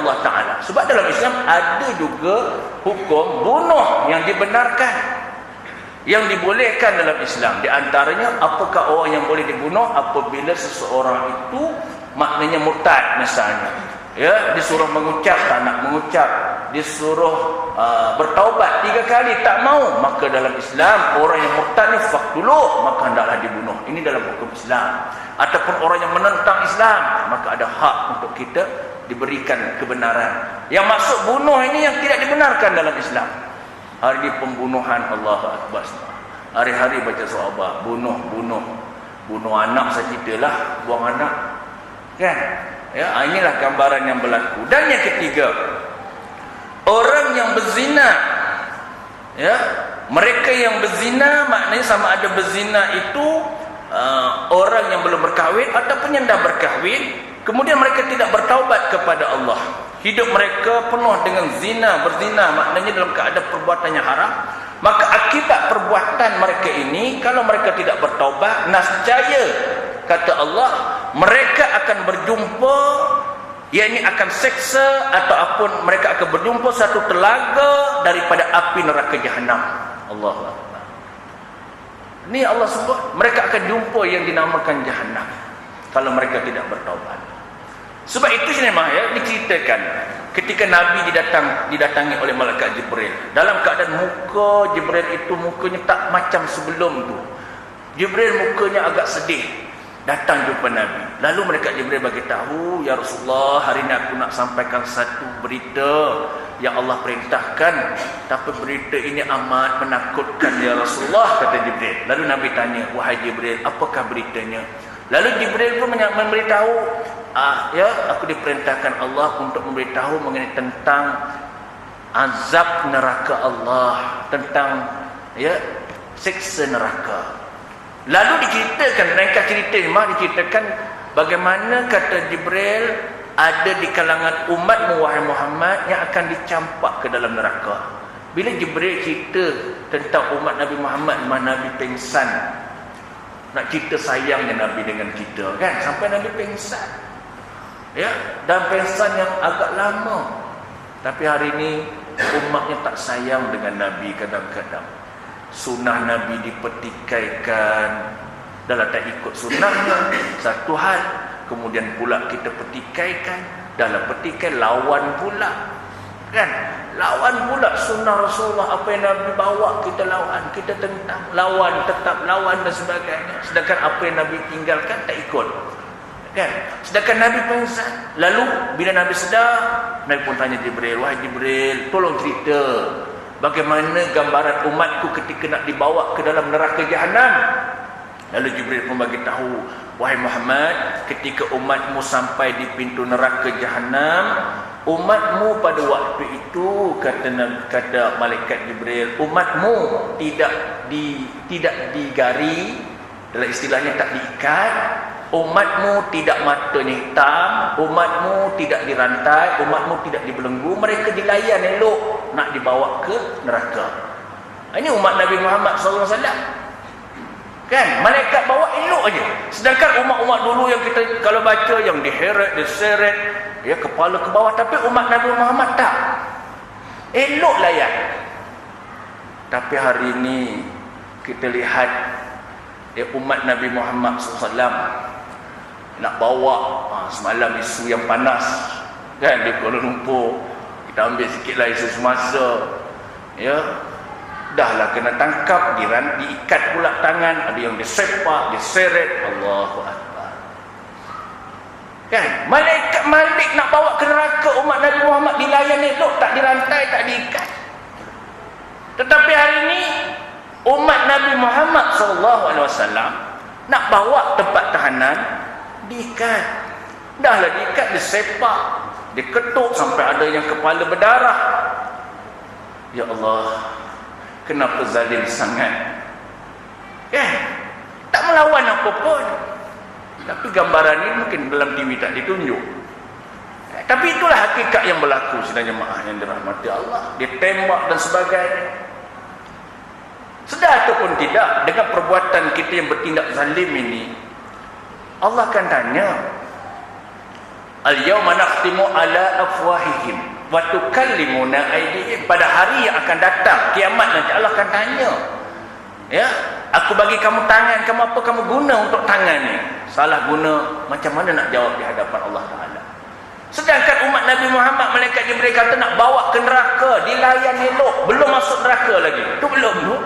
Allah Ta'ala. Sebab dalam Islam ada juga hukum bunuh yang dibenarkan, yang dibolehkan dalam Islam. Di antaranya, apakah orang yang boleh dibunuh apabila seseorang itu maknanya murtad misalnya, ya, disuruh mengucap tak nak mengucap, disuruh bertaubat 3 kali tak mau, maka dalam Islam orang yang murtad ni faqtuluh, maka hendaklah dibunuh. Ini dalam hukum Islam. Ataupun orang yang menentang Islam, maka ada hak untuk kita diberikan kebenaran. Yang maksud bunuh ini yang tidak dibenarkan dalam Islam. Hari ini pembunuhan, Allahu Akbar. Hari-hari baca sahabat, bunuh anak sajalah, buang anak, kan? Ya, inilah gambaran yang berlaku. Dan yang ketiga, orang yang berzina, ya, mereka yang berzina maknanya sama ada berzina itu orang yang belum berkahwin ataupun yang dah berkahwin, kemudian mereka tidak bertaubat kepada Allah. Hidup mereka penuh dengan berzina maknanya dalam keadaan perbuatan yang haram. Maka akibat perbuatan mereka ini, kalau mereka tidak bertaubat, nascaya kata Allah, mereka akan berjumpa, yakni akan seksa ataupun mereka akan berjumpa satu telaga daripada api neraka Jahannam. Allahu Akbar. Ini Allah sebut mereka akan jumpa yang dinamakan Jahannam kalau mereka tidak bertaubat. Sebab itu sebenarnya ya, diceritakan ketika Nabi didatangi oleh malaikat Jibril, dalam keadaan muka Jibril itu mukanya tak macam sebelum tu. Jibril mukanya agak sedih, datang jumpa Nabi. Lalu malaikat Jibril bagi tahu, ya Rasulullah, hari ini aku nak sampaikan satu berita yang Allah perintahkan, tapi berita ini amat menakutkan ya Rasulullah, kata Jibril. Lalu Nabi tanya, wahai Jibril, apakah beritanya? Lalu Jibril pun memberitahu, ya, aku diperintahkan Allah untuk memberitahu mengenai tentang azab neraka Allah, tentang ya siksa neraka. Lalu diceritakan, ringkas cerita diceritakan bagaimana kata Jibril ada di kalangan umatmu wahai Muhammad yang akan dicampak ke dalam neraka. Bila Jibril cerita tentang umat Nabi Muhammad, Nabi pengsan. Nak cerita sayangnya Nabi dengan kita, kan? Sampai Nabi pengsan. Ya, dan pengsan yang agak lama. Tapi hari ini umatnya tak sayang dengan Nabi kadang-kadang. Sunnah Nabi dipertikaikan, dah tak ikut sunnahnya, satu hal. Kemudian pula kita pertikaikan, dah petikai lawan pula, kan? Lawan pula sunnah Rasulullah, apa yang Nabi bawa kita lawan, kita tentang, lawan, tetap lawan dan sebagainya. Sedangkan apa yang Nabi tinggalkan tak ikut, kan? Sedangkan Nabi pengsan. Lalu bila Nabi sedar, Nabi pun tanya Jibril, wahai Jibril, tolong cerita bagaimana gambaran umatku ketika nak dibawa ke dalam neraka Jahannam. Lalu Jibril pun bagi tahu, wahai Muhammad, ketika umatmu sampai di pintu neraka Jahannam, umatmu pada waktu itu, kata malaikat Jibril, umatmu tidak digari, dalam istilahnya tak diikat, umatmu tidak matanya hitam, umatmu tidak dirantai, umatmu tidak dibelenggu, mereka dilayan elok nak dibawa ke neraka. Ini umat Nabi Muhammad SAW, kan? Malaikat bawa elok aja. Sedangkan umat-umat dulu yang kita kalau baca yang diheret, diseret, ya, kepala ke bawah, tapi umat Nabi Muhammad tak, elok layan. Tapi hari ini kita lihat ya, umat Nabi Muhammad SAW nak bawa semalam isu yang panas, kan, di Kuala Lumpur. Kita ambil sikitlah isu semasa, ya, dahlah kena tangkap, diikat pula tangan, ada yang disepak, diseret. Allahu Akbar, kan? Malaikat Malik nak bawa ke neraka umat Nabi Muhammad, dilayan elok, tak dirantai, tak diikat. Tetapi hari ini umat Nabi Muhammad SAW nak bawa tempat tahanan, diikat. Dahlah diikat, disepak, diketuk sampai ada yang kepala berdarah. Ya Allah, kenapa zalim sangat, kan? Tak melawan apa pun. Tapi gambaran ini mungkin dalam TV tak ditunjuk. Tapi itulah hakikat yang berlaku sebenarnya, jemaah yang dirahmati Allah. Ditembak dan sebagainya. Sedar ataupun tidak, dengan perbuatan kita yang bertindak zalim ini, Allah akan tanya. Al-yawma nakhtimu ala afwahihim wa tukallimuna aydihim. Pada hari yang akan datang, kiamat nanti Allah akan tanya. Ya, aku bagi kamu tangan, kamu apa kamu guna untuk tangan ni? Salah guna, macam mana nak jawab di hadapan Allah Taala? Sedangkan umat Nabi Muhammad, malaikat Jibril kata nak bawa ke neraka, dilayan elok, belum masuk neraka lagi. Tu belum tu.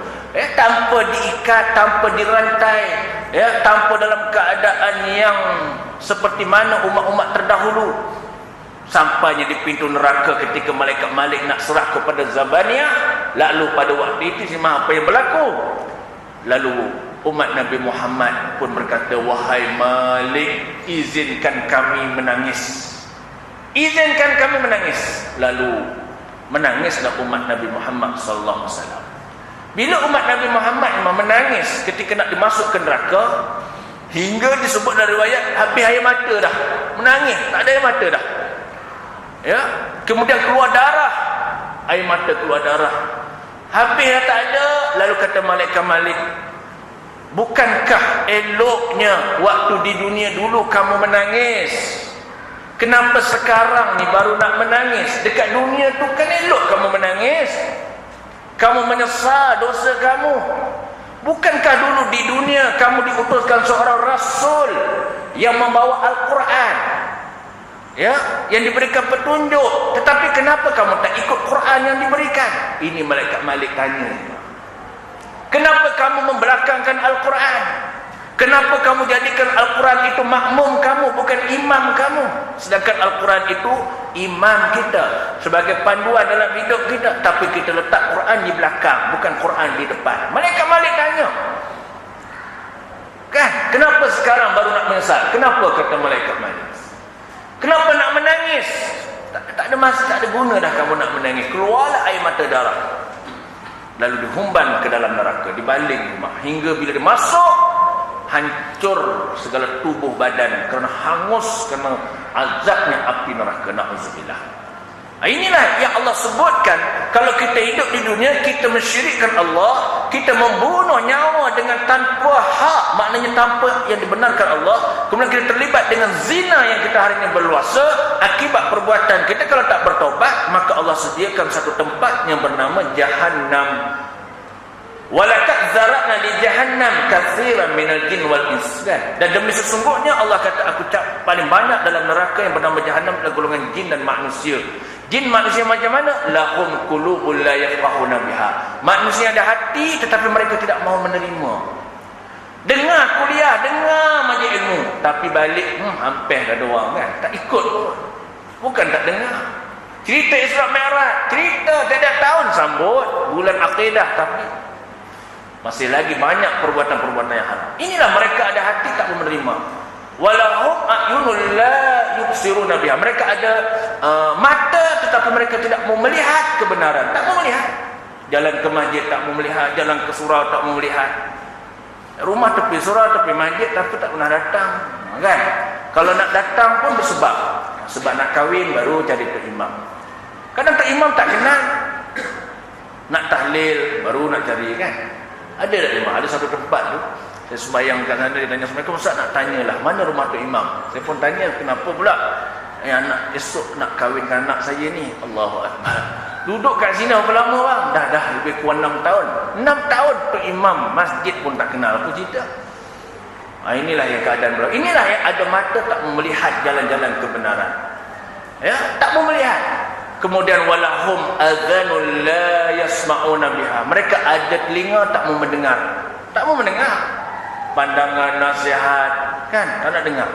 Tanpa diikat, tanpa dirantai, tanpa dalam keadaan yang seperti mana umat-umat terdahulu. Sampainya di pintu neraka ketika malaikat Malik nak serah kepada Zabaniyah. Lalu pada waktu itu apa yang berlaku? Lalu umat Nabi Muhammad pun berkata, wahai Malik, izinkan kami menangis. Izinkan kami menangis. Lalu menangislah umat Nabi Muhammad sallallahu alaihi wasallam. Bila umat Nabi Muhammad memang menangis ketika nak dimasuk ke neraka, hingga disebut dalam riwayat habis air mata dah. Menangis, tak ada air mata dah. Ya, kemudian keluar darah. Air mata keluar darah. Habis dah tak ada, lalu kata malaikat Malik, bukankah eloknya waktu di dunia dulu kamu menangis? Kenapa sekarang ni baru nak menangis? Dekat dunia tu kan elok kamu menangis. Kamu menyesal dosa kamu. Bukankah dulu di dunia kamu diutuskan seorang rasul yang membawa Al-Quran, ya, yang diberikan petunjuk, tetapi kenapa kamu tak ikut Quran yang diberikan? Ini malaikat Malik tanya. Kenapa kamu membelakangkan Al-Quran? Kenapa kamu jadikan Al-Quran itu makmum kamu, bukan imam kamu? Sedangkan Al-Quran itu imam kita, sebagai panduan dalam hidup kita. Tapi kita letak Quran di belakang, bukan Quran di depan. Malaikat Malik tanya. Kan? Kenapa sekarang baru nak menyesal? Kenapa, kata malaikat Malik? Kenapa nak menangis? Tak ada masa, tak ada guna dah kamu nak menangis. Keluarlah air mata darah. Lalu dihumban ke dalam neraka, dibaling rumah. Hingga bila dia masuk, hancur segala tubuh badan kerana hangus kerana azabnya api neraka. Na'udzubillah. Inilah yang Allah sebutkan, kalau kita hidup di dunia, kita mensyirikkan Allah, kita membunuh nyawa dengan tanpa hak, maknanya tanpa yang dibenarkan Allah, kemudian kita terlibat dengan zina yang kita hari ini berluasa, akibat perbuatan kita kalau tak bertobat, maka Allah sediakan satu tempat yang bernama Jahannam. Walaqad zara'na li jahannam katsiran minal jin wal ins. Dan demi sesungguhnya Allah kata, aku paling banyak dalam neraka yang bernama Jahannam adalah golongan jin dan manusia. Jin manusia macam mana? Lahum qulubul la yafqahuna biha. Manusia ada hati tetapi mereka tidak mau menerima. Dengar kuliah, dengar majlis ilmu, tapi balik hampir dah doang kan, tak ikut. Bukan tak dengar. Cerita Isra Mi'raj, cerita tiap tahun sambut bulan akidah, tapi masih lagi banyak perbuatan-perbuatan yang haram. Inilah mereka ada hati tak mau menerima. Walahum a'yunul la yubsiruna biha. Mereka ada mata tetapi mereka tidak mau melihat kebenaran, tak mau melihat. Jalan ke masjid tak mau melihat, jalan ke surau tak mau melihat. Rumah tepi surau, tepi masjid, tapi tak pernah datang, kan? Kalau nak datang pun bersebab. Sebab nak kahwin baru cari tok imam. Kadang tok imam tak kenal. Nak tahlil baru nak cari, kan? Ada tak imam? Ada satu tempat tu, saya sembahyang kat sana, dia tanya, Assalamualaikum Ustaz, nak tanyalah mana rumah tok imam. Saya pun tanya, kenapa pula? Anak esok nak kahwinkan anak saya ni. Allahu Akbar. Duduk kat sini berapa lama bang? Dah lebih kurang 6 tahun. 6 tahun tok imam masjid pun tak kenal. Apa cerita? Inilah yang keadaan berlaku. Inilah yang ada mata tak mau melihat jalan-jalan kebenaran. Ya, tak mau melihat. Kemudian walahum adzanul la yasma'una biha. Mereka ada telinga tak mau mendengar. Tak mau mendengar. Pandangan nasihat, kan? Tak nak dengar.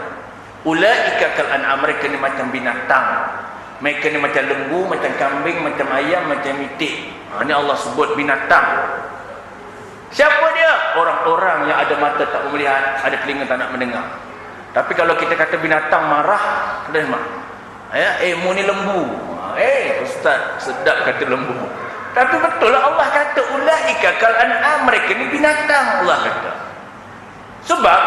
Ulaika kal an'am, mereka ni macam binatang. Mereka ni macam lembu, macam kambing, macam ayam, macam itik. Ini Allah sebut binatang. Siapa dia? Orang-orang yang ada mata tak mau melihat, ada telinga tak nak mendengar. Tapi kalau kita kata binatang marah, ada mak. Ya, mu ni lembu. Ustaz, sedap kata lembu. Tapi betul lah Allah kata ulaika kal an'am, mereka ni binatang, Allah kata. Sebab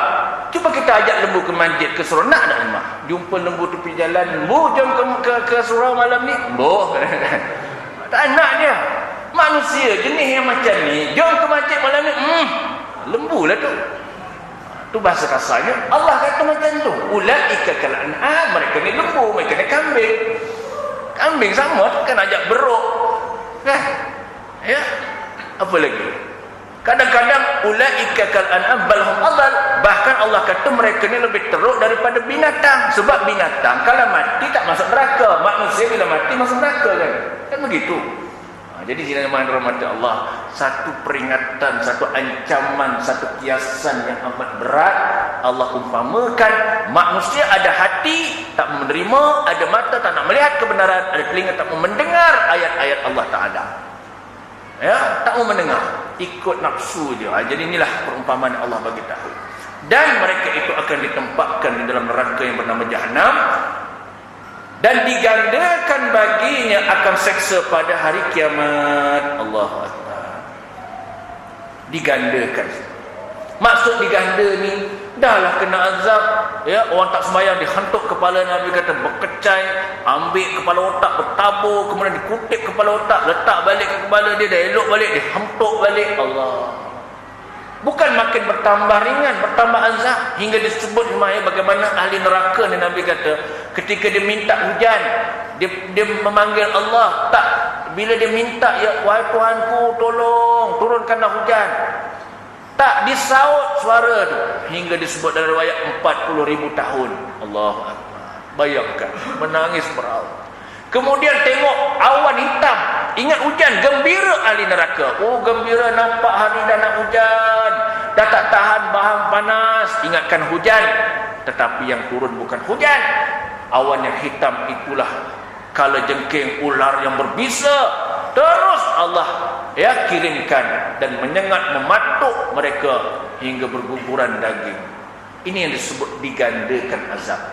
cuba kita ajak lembu ke masjid, ke surau, nak tak lemah? Jumpa lembu tepi jalan, lembu jom ke surau malam ni, boh. Tak nak dia. Manusia jenis yang macam ni, jom ke masjid malam ni, lembu lah tu. Tu bahasa kasarnya Allah kata macam tu. Ulaika kal an'am, mereka ni lembu, mereka ni kambing. Kambing sama kan ajak beruk. Kan? Ya. Apa lagi? Kadang-kadang ulaika kal an'am bal hum adall. Bahkan Allah kata mereka ni lebih teruk daripada binatang. Sebab binatang kalau mati tak masuk neraka. Manusia bila mati masuk neraka kan. Kan begitu. Jadi jemaah rahmat Allah, satu peringatan, satu ancaman, satu kiasan yang amat berat. Allah umpamakan manusia ada hati tak menerima, ada mata tak nak melihat kebenaran, ada telinga tak mau mendengar ayat-ayat Allah Ta'ala. Ya, tak mau mendengar, ikut nafsu je. Jadi inilah perumpamaan Allah bagi tahu. Dan mereka itu akan ditempatkan di dalam neraka yang bernama Jahannam. Dan digandakan baginya akan seksa pada hari kiamat. Allahu Akbar. Digandakan. Maksud diganda ni, dahlah kena azab. Ya, orang tak sembahyang dihentuk kepala, Nabi kata berkecai, ambil kepala otak, bertabur, kemudian dikutip kepala otak, letak balik ke kepala dia, dah elok balik, dihentuk balik. Allah. Bukan makin bertambah ringan, bertambah azab. Hingga disebut bagaimana ahli neraka ni, Nabi kata ketika dia minta hujan, dia memanggil Allah, tak, bila dia minta, ya wahai Tuhanku tolong turunkanlah hujan, tak disaut suara tu, hingga disebut dalam riwayat 40,000 tahun. Allahu Akbar. Bayangkan, menangis beraut. Kemudian tengok awan hitam, ingat hujan, gembira ahli neraka. Oh gembira, nampak hari dah nak hujan, dah tak tahan bahan panas, ingatkan hujan. Tetapi yang turun bukan hujan, awan yang hitam itulah kalajengking ular yang berbisa. Terus Allah kirimkan dan menyengat, mematuk mereka hingga berguguran daging. Ini yang disebut digandakan azab.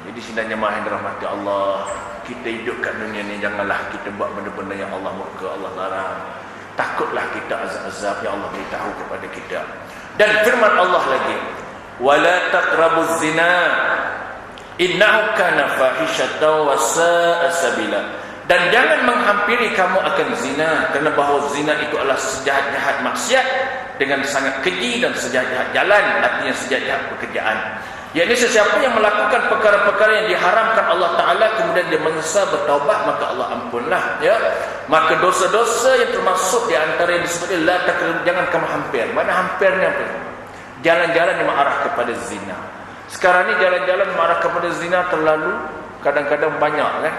Jadi sebenarnya jemaah yang dirahmati Allah, kita hidup kat dunia ni janganlah kita buat benda-benda yang Allah murka, Allah larang. Takutlah kita azab-azab yang Allah beritahu kepada kita. Dan firman Allah lagi, wala taqrabuz zina innahu kana fahishatan wa sa'a sabila. Dan jangan menghampiri kamu akan zina, kerana bahawa zina itu adalah sejahat-jahat maksiat dengan sangat keji dan sejahat-jahat jalan, artinya sejahat-jahat pekerjaan. Yakni sesiapa yang melakukan perkara-perkara yang diharamkan Allah Ta'ala kemudian dia menyesal bertaubat, maka Allah ampunlah. Ya, maka dosa-dosa yang termasuk di antara yang disebut la takrib, jangan kamu hampir. Mana hampirnya apa? Jalan-jalan yang mengarah kepada zina. Sekarang ni jalan-jalan mengarah kepada zina terlalu kadang-kadang banyak kan.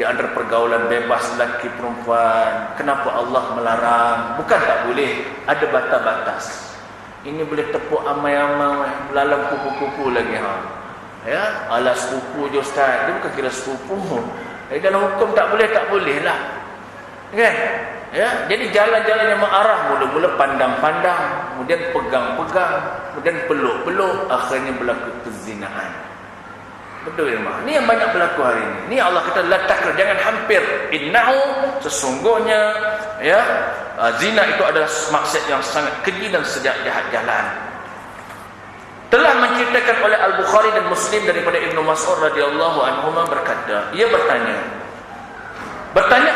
Di antara pergaulan bebas lelaki perempuan. Kenapa Allah melarang? Bukan tak boleh, ada batas-batas. Ini boleh tepuk amai-amai, belalang kupu-kupu lagi. Ya, ala sepupu je Ustaz, dia bukan kira sepupu. Dalam hukum tak boleh lah. Kan? Ya, jadi jalan-jalan yang mengarah, mula-mula pandang-pandang, kemudian pegang-pegang, kemudian peluk-peluk, akhirnya berlaku perzinaan. Betul ya, Mak? Ini yang banyak berlaku hari ini. Ini Allah kata la takr, jangan hampir. Innahu, sesungguhnya zina itu adalah maksiat yang sangat keji dan sejahat-jahat jalan. Telah menceritakan oleh Al-Bukhari dan Muslim daripada Ibnu Mas'ud radhiyallahu anhu berkata, ia bertanya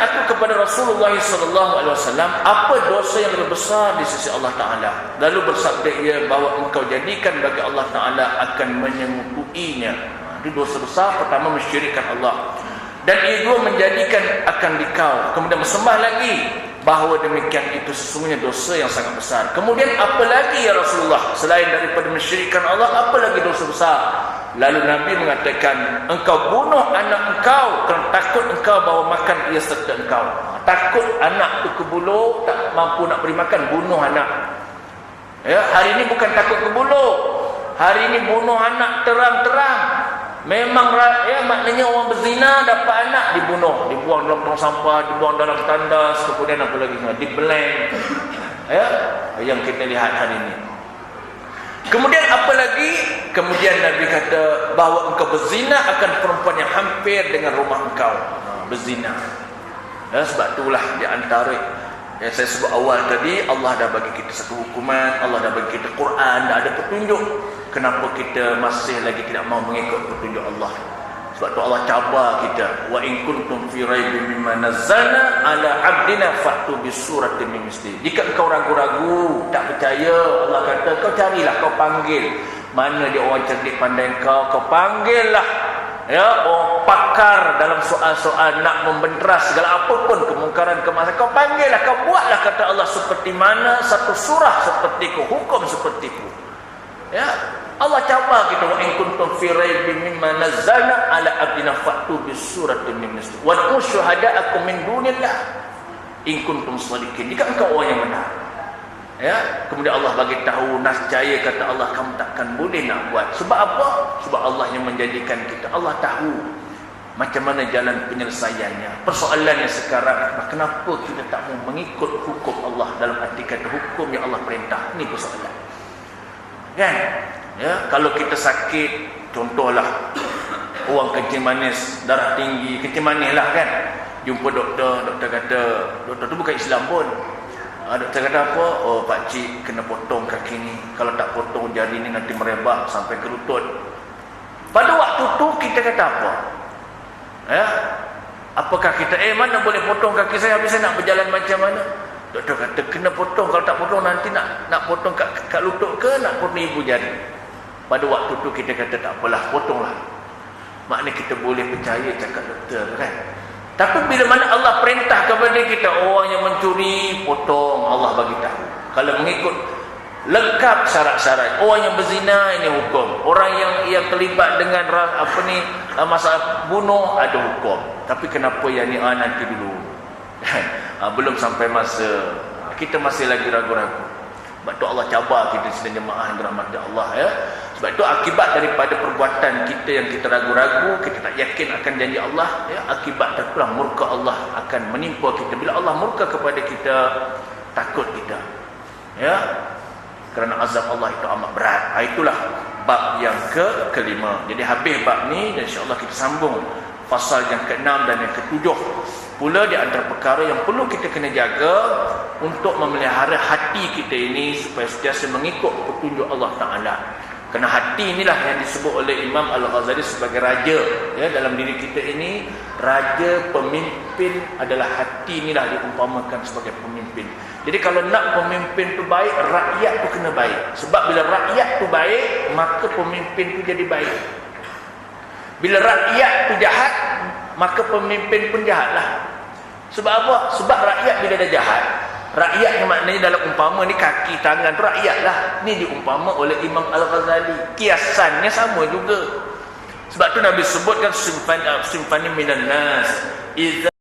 aku kepada Rasulullah sallallahu alaihi wasallam, apa dosa yang lebih besar di sisi Allah Taala? Lalu bersabda ia, bahawa engkau jadikan bagi Allah Taala akan menyerupuinya. Itu dosa besar. Pertama, mensyirikkan Allah, dan ia dua menjadikan akan dikau, kemudian bersembah lagi, bahawa demikian itu sesungguhnya dosa yang sangat besar. Kemudian apa lagi ya Rasulullah selain daripada mensyirikkan Allah, apa lagi dosa besar? Lalu Nabi mengatakan, engkau bunuh anak engkau kerana takut engkau bawa makan ia serta engkau. Takut anak tu kebuluh, tak mampu nak beri makan, bunuh anak. Ya, hari ini bukan takut kebuluh, hari ini bunuh anak terang-terang. Memang maknanya orang berzina dapat anak, dibunuh, dibuang dalam tong sampah, dibuang dalam tandas, kemudian apa lagi, dibeleng. Ya, yang kita lihat hari ini. Kemudian apa lagi? Kemudian Nabi kata bahawa engkau berzina akan perempuan yang hampir dengan rumah engkau. Berzina. Ya, sebab itulah di antara yang saya sebut awal tadi, Allah dah bagi kita satu hukuman, Allah dah bagi kita Quran, dah ada petunjuk. Kenapa kita masih lagi tidak mau mengikut petunjuk Allah? Sebab tu Allah cabar kita, wa in kuntum fi raibin mimma nazzalna ala abdina fa'tu bi suratin min misli. Jika engkau ragu-ragu, tak percaya, Allah kata kau carilah, kau panggil. Mana dia orang cerdik pandai kau panggillah. Ya, orang pakar dalam soal-soal nak membenteras segala apapun kemungkaran kemaksiatan. Kau panggillah, kau buatlah kata Allah seperti mana satu surah seperti ku, hukum seperti ku. Ya, Allah cabar kita, wa in kuntum fi raibin mimma nazzalna ala abdina fa'tu bis suratin min misli wa syuhada'akum min dunillah in kuntum shadiqin. Jika engkau orang yang benar. Ya, kemudian Allah bagi tahu nascaya kata Allah kamu takkan boleh nak buat. Sebab apa? Sebab Allah yang menjadikan kita. Allah tahu macam mana jalan penyelesaiannya. Persoalannya sekarang, kenapa kita tak mau mengikut hukum Allah dalam arti kata hukum yang Allah perintah? Ini persoalan. Kan? Ya, kalau kita sakit, contohlah orang kencing manis, darah tinggi, kencing manis lah kan. Jumpa doktor kata, doktor tu bukan Islam pun. Doktor kata apa? Oh, pakcik kena potong kaki ni. Kalau tak potong jari ni nanti merebak sampai ke lutut. Pada waktu tu kita kata apa? Ya? Apakah kita mana boleh potong kaki saya, habis saya nak berjalan macam mana? Doktor kata kena potong. Kalau tak potong nanti nak potong kat lutut ke nak potong ibu jari. Pada waktu tu kita kata tak apalah, potonglah. Maknanya kita boleh percaya cakap doktor kan. Tapi bila mana Allah perintah kepada kita, orang yang mencuri potong, Allah bagi tahu. Kalau mengikut lengkap syarat-syarat. Orang yang berzina ini hukum. Orang yang terlibat dengan masalah bunuh ada hukum. Tapi kenapa yang ni nanti dulu. Belum sampai masa. Kita masih lagi ragu-ragu. Sebab tu Allah cabar kita sedang jemaah yang dirahmati Allah ya. Sebab itu akibat daripada perbuatan kita yang kita ragu-ragu, kita tak yakin akan janji Allah ya, akibat terpulang murka Allah akan menimpa kita. Bila Allah murka kepada kita, takut kita. Ya. Kerana azab Allah itu amat berat. Itulah bab yang kelima. Jadi habis bab ni dan insya-Allah kita sambung pasal yang ke-6 dan yang ke-7. Pula di antara perkara yang perlu kita kena jaga untuk memelihara hati kita ini supaya sentiasa mengikut petunjuk Allah Ta'ala. Kerana hati inilah yang disebut oleh Imam Al-Ghazali sebagai raja. Ya, dalam diri kita ini, raja pemimpin adalah hati inilah diumpamakan sebagai pemimpin. Jadi kalau nak pemimpin tu baik, rakyat tu kena baik. Sebab bila rakyat tu baik, maka pemimpin tu jadi baik. Bila rakyat tu jahat, maka pemimpin pun jahatlah. Sebab apa? Sebab rakyat bila dah jahat, rakyat yang maknanya dalam umpama ni kaki tangan tu rakyat lah. Ni diumpama oleh Imam Al-Ghazali. Kiasannya sama juga. Sebab tu Nabi sebutkan simfani minan nas.